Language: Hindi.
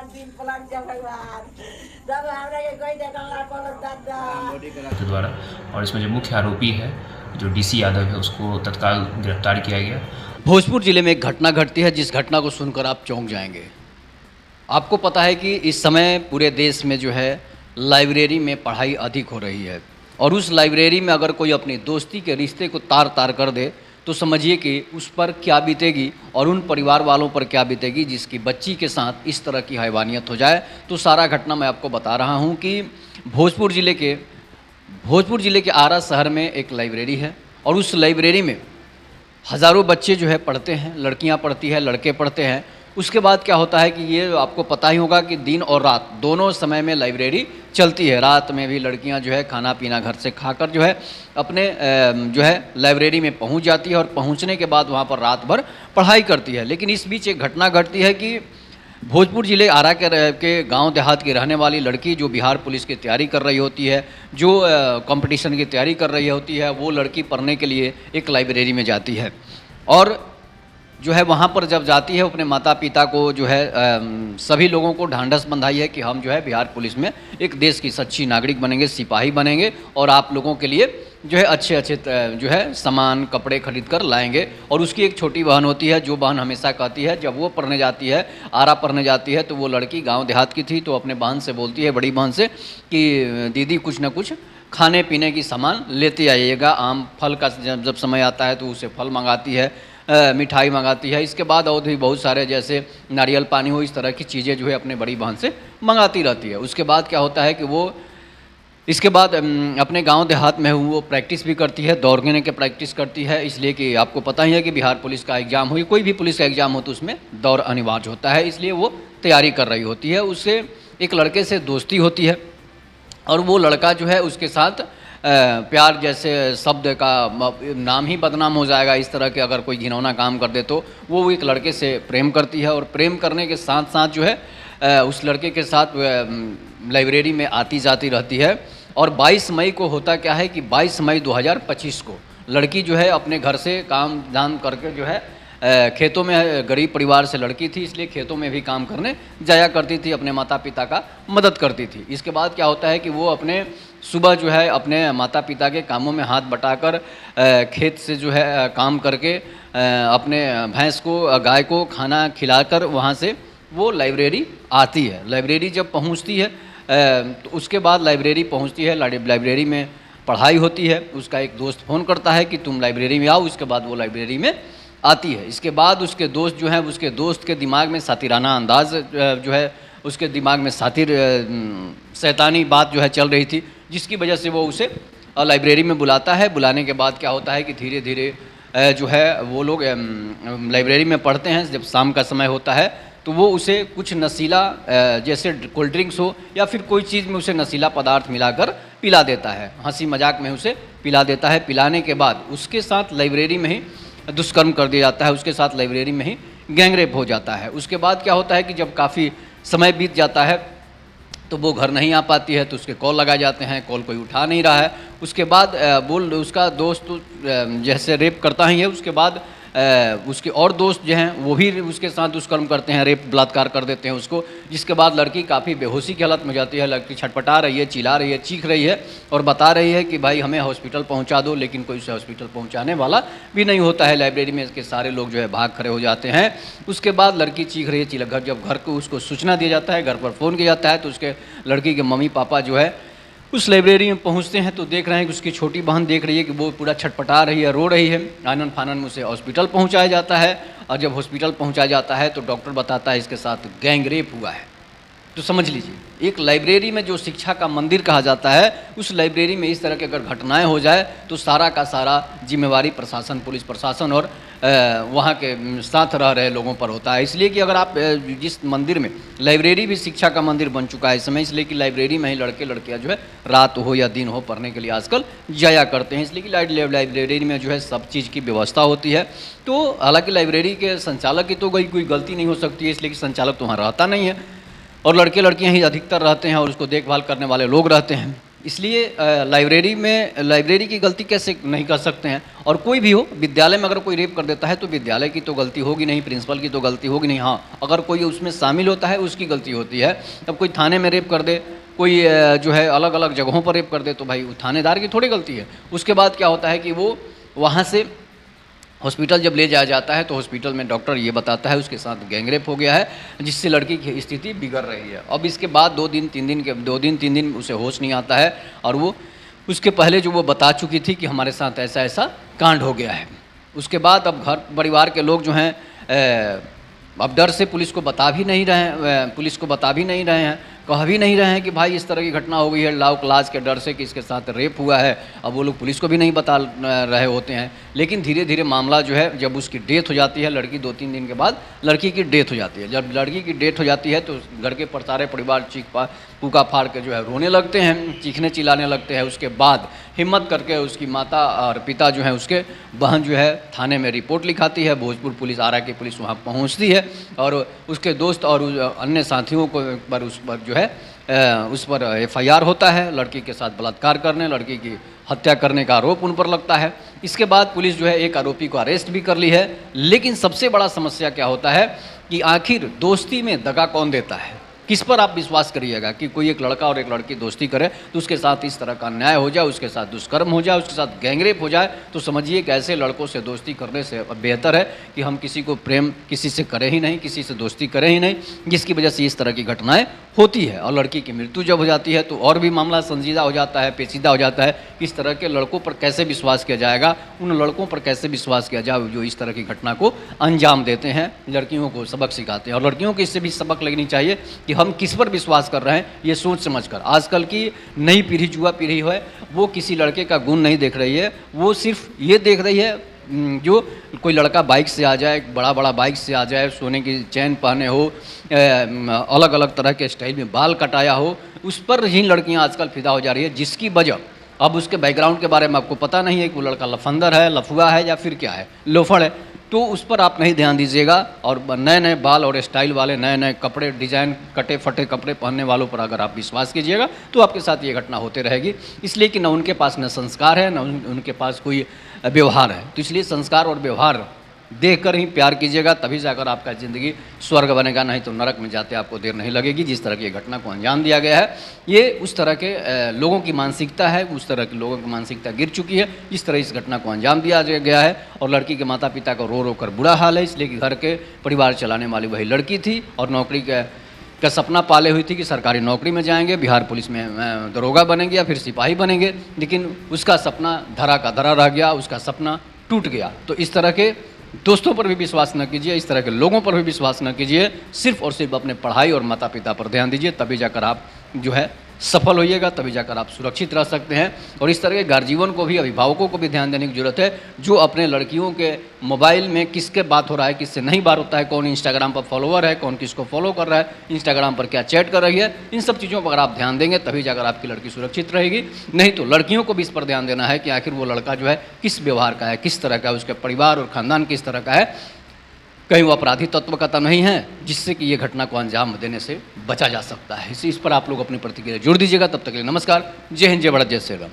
दिन पलट जा भगवान जब हमरा के कोई देखला पलट दादा के द्वारा। और इसमें जो मुख्य आरोपी है जो डीसी यादव है उसको तत्काल गिरफ्तार किया गया। भोजपुर जिले में एक घटना घटती है जिस घटना को सुनकर आप चौंक जाएंगे। आपको पता है कि इस समय पूरे देश में जो है लाइब्रेरी में पढ़ाई अधिक हो रही है और उस लाइब्रेरी में अगर कोई अपनी दोस्ती के रिश्ते को तार तार कर दे तो समझिए कि उस पर क्या बीतेगी और उन परिवार वालों पर क्या बीतेगी जिसकी बच्ची के साथ इस तरह की हैवानियत हो जाए। तो सारा घटना मैं आपको बता रहा हूँ कि भोजपुर जिले के आरा शहर में एक लाइब्रेरी है और उस लाइब्रेरी में हज़ारों बच्चे जो है पढ़ते हैं, लड़कियां पढ़ती है, लड़के पढ़ते हैं। उसके बाद क्या होता है कि ये आपको पता ही होगा कि दिन और रात दोनों समय में लाइब्रेरी चलती है। रात में भी लड़कियां जो है खाना पीना घर से खाकर जो है अपने जो है लाइब्रेरी में पहुंच जाती है और पहुंचने के बाद वहां पर रात भर पढ़ाई करती है। लेकिन इस बीच एक घटना घटती है कि भोजपुर जिले आरा के गांव देहात की रहने वाली लड़की जो बिहार पुलिस की तैयारी कर रही होती है, जो कंपटीशन की तैयारी कर रही होती है, वो लड़की पढ़ने के लिए एक लाइब्रेरी में जाती है और जो है वहाँ पर जब जाती है अपने माता पिता को जो है सभी लोगों को ढांढस बंधाई है कि हम जो है बिहार पुलिस में एक देश की सच्ची नागरिक बनेंगे, सिपाही बनेंगे और आप लोगों के लिए जो है अच्छे अच्छे जो है सामान कपड़े खरीद कर लाएंगे। और उसकी एक छोटी बहन होती है जो बहन हमेशा कहती है जब वो पढ़ने जाती है, आरा पढ़ने जाती है, तो वो लड़की गांव देहात की थी तो अपने बहन से बोलती है, बड़ी बहन से, कि दीदी कुछ ना कुछ खाने पीने की सामान लेते आइएगा। आम फल का जब समय आता है तो उसे फल मंगाती है, मिठाई मंगाती है। इसके बाद और भी बहुत सारे जैसे नारियल पानी हो, इस तरह की चीज़ें जो है अपने बड़ी बहन से मंगाती रहती है। उसके बाद क्या होता है कि वो इसके बाद अपने गांव देहात में वो प्रैक्टिस भी करती है, दौड़ने की प्रैक्टिस करती है, इसलिए कि आपको पता ही है कि बिहार पुलिस का एग्ज़ाम हो, कोई भी पुलिस का एग्ज़ाम हो तो उसमें दौड़ अनिवार्य होता है, इसलिए वो तैयारी कर रही होती है। उससे एक लड़के से दोस्ती होती है और वो लड़का जो है उसके साथ प्यार जैसे शब्द का नाम ही बदनाम हो जाएगा, इस तरह के अगर कोई घिनौना काम कर दे तो वो एक लड़के से प्रेम करती है और प्रेम करने के साथ साथ जो है उस लड़के के साथ लाइब्रेरी में आती जाती रहती है। और 22 मई को होता क्या है कि 22 मई 2025 को लड़की जो है अपने घर से काम धाम करके जो है खेतों में, गरीब परिवार से लड़की थी इसलिए खेतों में भी काम करने जाया करती थी, अपने माता पिता का मदद करती थी। इसके बाद क्या होता है कि वो अपने सुबह जो है अपने माता पिता के कामों में हाथ बटाकर खेत से जो है काम करके अपने भैंस को, गाय को खाना खिलाकर वहाँ से वो लाइब्रेरी आती है। लाइब्रेरी जब पहुँचती है तो उसके बाद लाइब्रेरी पहुँचती है, लाइब्रेरी में पढ़ाई होती है। उसका एक दोस्त फ़ोन करता है कि तुम लाइब्रेरी में आओ, इसके बाद वो लाइब्रेरी में आती है। इसके बाद उसके दोस्त जो हैं, उसके दोस्त के दिमाग में सातिराना अंदाज़ जो है उसके दिमाग में शैतानी बात जो है चल रही थी, जिसकी वजह से वो उसे लाइब्रेरी में बुलाता है। बुलाने के बाद क्या होता है कि धीरे धीरे जो है वो लोग लाइब्रेरी में पढ़ते हैं। जब शाम का समय होता है तो वो उसे कुछ नशीला जैसे कोल्ड ड्रिंक्स हो या फिर कोई चीज़ में उसे नशीला पदार्थ मिलाकर पिला देता है, हंसी मजाक में उसे पिला देता है। पिलाने के बाद उसके साथ लाइब्रेरी में ही दुष्कर्म कर दिया जाता है, उसके साथ लाइब्रेरी में ही गैंगरेप हो जाता है। उसके बाद क्या होता है कि जब काफ़ी समय बीत जाता है तो वो घर नहीं आ पाती है तो उसके कॉल लगाए जाते हैं, कॉल कोई उठा नहीं रहा है। उसके बाद उसका दोस्त जैसे रेप करता ही है, उसके बाद उसके और दोस्त जो हैं वो भी उसके साथ दुष्कर्म करते हैं, रेप बलात्कार कर देते हैं उसको। जिसके बाद लड़की काफ़ी बेहोशी की हालत में जाती है, लड़की छटपटा रही है, चिल्ला रही है, चीख रही है और बता रही है कि भाई हमें हॉस्पिटल पहुंचा दो, लेकिन कोई उसे हॉस्पिटल पहुंचाने वाला भी नहीं होता है। लाइब्रेरी में इसके सारे लोग जो है भाग खड़े हो जाते हैं। उसके बाद लड़की चीख रही है, जब घर को उसको सूचना दिया जाता है, घर पर फ़ोन किया जाता है तो उसके लड़की के मम्मी पापा जो है उस लाइब्रेरी में पहुंचते हैं तो देख रहे हैं कि उसकी छोटी बहन देख रही है कि वो पूरा छटपटा रही है, रो रही है। आनन फानन में उसे हॉस्पिटल पहुंचाया जाता है और जब हॉस्पिटल पहुंचाया जाता है तो डॉक्टर बताता है इसके साथ गैंग रेप हुआ है। तो समझ लीजिए, एक लाइब्रेरी में जो शिक्षा का मंदिर कहा जाता है, उस लाइब्रेरी में इस तरह की अगर घटनाएं हो जाए तो सारा का सारा जिम्मेवारी प्रशासन, पुलिस प्रशासन और वहाँ के साथ रह रहे लोगों पर होता है। इसलिए कि अगर आप जिस मंदिर में, लाइब्रेरी भी शिक्षा का मंदिर बन चुका है इस समय, इसलिए कि लाइब्रेरी में ही लड़के लड़कियाँ जो है रात हो या दिन हो पढ़ने के लिए आजकल जाया करते हैं, इसलिए कि लाइब्रेरी में जो है सब चीज़ की व्यवस्था होती है। तो हालांकि लाइब्रेरी के संचालक की तो कोई गलती नहीं हो सकती है, इसलिए कि संचालक तो वहाँ रहता नहीं है और लड़के लड़कियां ही अधिकतर रहते हैं और उसको देखभाल करने वाले लोग रहते हैं। इसलिए लाइब्रेरी की गलती कैसे नहीं कर सकते हैं। और कोई भी हो, विद्यालय में अगर कोई रेप कर देता है तो विद्यालय की तो गलती होगी नहीं, प्रिंसिपल की तो गलती होगी नहीं। हाँ, अगर कोई उसमें शामिल होता है उसकी गलती होती है। अब कोई थाने में रेप कर दे, कोई जो है अलग अलग जगहों पर रेप कर दे, तो भाई थानेदार की थोड़ी गलती है। उसके बाद क्या होता है कि वो वहाँ से हॉस्पिटल जब ले जाया जाता है तो हॉस्पिटल में डॉक्टर ये बताता है उसके साथ गैंगरेप हो गया है, जिससे लड़की की स्थिति बिगड़ रही है। अब इसके बाद 2 दिन 3 दिन उसे होश नहीं आता है, और वो उसके पहले जो वो बता चुकी थी कि हमारे साथ ऐसा ऐसा कांड हो गया है। उसके बाद अब घर परिवार के लोग जो हैं अब डर से पुलिस को बता भी नहीं रहे हैं, कह भी नहीं रहे हैं कि भाई इस तरह की घटना हो गई है, लाख लाज के डर से कि इसके साथ रेप हुआ है। अब वो लोग पुलिस को भी नहीं बता रहे होते हैं। लेकिन धीरे धीरे मामला जो है, जब उसकी डेथ हो जाती है, लड़की 2-3 दिन के बाद लड़की की डेथ हो जाती है। जब लड़की की डेथ हो जाती है तो घर के सारे परिवार पुका फाड़ के जो है रोने लगते हैं, चीखने चिल्लाने लगते हैं। उसके बाद हिम्मत करके उसकी माता और पिता जो है, उसके बहन जो है थाने में रिपोर्ट लिखाती है। भोजपुर पुलिस, आरा की पुलिस वहाँ पहुँचती है और उसके दोस्त और अन्य साथियों को उस पर जो है उस पर FIR होता है। लड़की के साथ बलात्कार करने, लड़की की हत्या करने का आरोप उन पर लगता है। इसके बाद पुलिस जो है एक आरोपी को अरेस्ट भी कर ली है। लेकिन सबसे बड़ा समस्या क्या होता है कि आखिर दोस्ती में दगा कौन देता है? किस पर आप विश्वास करिएगा कि कोई एक लड़का और एक लड़की दोस्ती करे तो उसके साथ इस तरह का अन्याय हो जाए, उसके साथ दुष्कर्म हो जाए, उसके साथ गैंगरेप हो जाए, तो समझिए कि ऐसे लड़कों से दोस्ती करने से बेहतर है कि हम किसी को प्रेम किसी से करें ही नहीं, किसी से दोस्ती करें ही नहीं, जिसकी वजह से इस तरह की घटनाएं होती है। और लड़की की मृत्यु जब हो जाती है तो और भी मामला संजीदा हो जाता है, पेचीदा हो जाता है। इस तरह के लड़कों पर कैसे विश्वास किया जाएगा, उन लड़कों पर कैसे विश्वास किया जाए जो इस तरह की घटना को अंजाम देते हैं, लड़कियों को सबक सिखाते हैं। और लड़कियों को इससे भी सबक लगनी चाहिए कि हम किस पर विश्वास कर रहे हैं, ये सोच समझ कर। आजकल की नई पीढ़ी, युवा पीढ़ी है, वो किसी लड़के का गुण नहीं देख रही है, वो सिर्फ ये देख रही है जो कोई लड़का बाइक से आ जाए, बड़ा बाइक से आ जाए, सोने की चैन पहने हो, अलग अलग तरह के स्टाइल में बाल कटाया हो, उस पर ही लड़कियां आजकल फिदा हो जा रही है। जिसकी वजह अब उसके बैकग्राउंड के बारे में आपको पता नहीं है कि वो लड़का लफंदर है, लफुआ है या फिर क्या है, लोफड़ है, तो उस पर आप नहीं ध्यान दीजिएगा। और नए नए बाल और स्टाइल वाले नए नए कपड़े, डिज़ाइन कटे फटे कपड़े पहनने वालों पर अगर आप विश्वास कीजिएगा तो आपके साथ ये घटना होते रहेगी। इसलिए कि न उनके पास न संस्कार है, न उनके पास कोई व्यवहार है। तो इसलिए संस्कार और व्यवहार देखकर ही प्यार कीजिएगा, तभी जाकर आपका ज़िंदगी स्वर्ग बनेगा, नहीं तो नरक में जाते आपको देर नहीं लगेगी। जिस तरह की घटना को अंजाम दिया गया है, ये उस तरह के लोगों की मानसिकता है, उस तरह के लोगों की मानसिकता गिर चुकी है। इस तरह इस घटना को अंजाम दिया गया है और लड़की के माता पिता का रो रो कर बुरा हाल है, इसलिए कि घर के परिवार चलाने वाली वही लड़की थी और नौकरी का सपना पाले हुई थी कि सरकारी नौकरी में जाएंगे, बिहार पुलिस में दरोगा बनेंगे या फिर सिपाही बनेंगे। लेकिन उसका सपना धरा का धरा रह गया, उसका सपना टूट गया। तो इस तरह के दोस्तों पर भी विश्वास न कीजिए, इस तरह के लोगों पर भी विश्वास न कीजिए। सिर्फ और सिर्फ अपने पढ़ाई और माता पिता पर ध्यान दीजिए, तभी जाकर आप जो है सफल होइएगा, तभी जाकर आप सुरक्षित रह सकते हैं। और इस तरह के गार्जियन को भी, अभिभावकों को भी ध्यान देने की जरूरत है, जो अपने लड़कियों के मोबाइल में किसके बात हो रहा है, किससे नहीं बात होता है, कौन इंस्टाग्राम पर फॉलोअर है, कौन किसको फॉलो कर रहा है, इंस्टाग्राम पर क्या चैट कर रही है, इन सब चीज़ों पर अगर आप ध्यान देंगे तभी जाकर आपकी लड़की सुरक्षित रहेगी। नहीं तो लड़कियों को भी इस पर ध्यान देना है कि आखिर वो लड़का जो है किस व्यवहार का है, किस तरह का है, उसके परिवार और ख़ानदान किस तरह का है, कहीं वो अपराधी तत्व का तो नहीं है जिससे कि ये घटना को अंजाम देने से बचा जा सकता है। इस पर आप लोग अपनी प्रतिक्रिया जोड़ दीजिएगा। तब तक के लिए नमस्कार, जय हिंद, जय भारत, जय श्री राम।